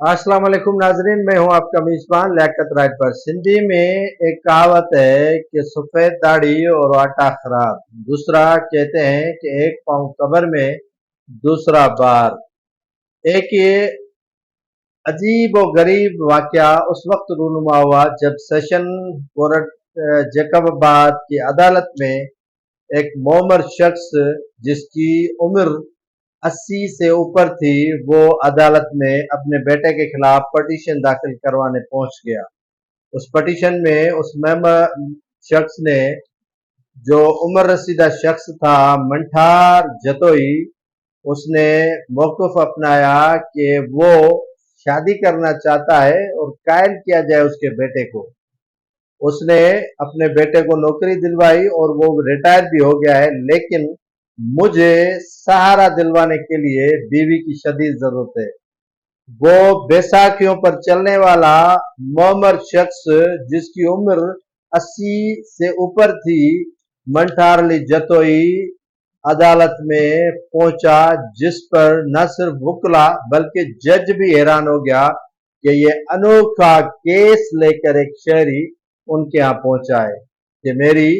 अस्सलाम वालेकुम नाजरीन, मैं हूं आपका मेजबान लियाकत राय पर। सिंधी में एक कहावत है कि सफेद दाढ़ी और आटा खराब। दूसरा कहते हैं कि एक पाँव कब्र में, दूसरा बार। एक ये अजीब और गरीब वाकया उस वक्त रूनुमा हुआ जब सेशन कोर्ट जैकबाबाद की अदालत में एक मोमर शख्स जिसकी उम्र 80 से ऊपर थी, वो अदालत में अपने बेटे के खिलाफ पटिशन दाखिल करवाने पहुंच गया। उस पटिशन में उस मेंबर शख्स ने, जो उम्र रसीदा शख्स था, मंठार जतोई, उसने मौक़िफ़ अपनाया कि वो शादी करना चाहता है और कायल किया जाए उसके बेटे को। उसने अपने बेटे को नौकरी दिलवाई और वो रिटायर भी हो गया है, लेकिन मुझे सहारा दिलवाने के लिए बीवी की शदीद जरूरत है। वो बैसाखियों पर चलने वाला मोमर शख्स जिसकी उम्र 80 से ऊपर थी, मंठारली जतोई, अदालत में पहुंचा, जिस पर न सिर्फ वकला बल्कि जज भी हैरान हो गया कि ये अनोखा केस लेकर एक शहरी उनके यहाँ पहुंचा है कि मेरी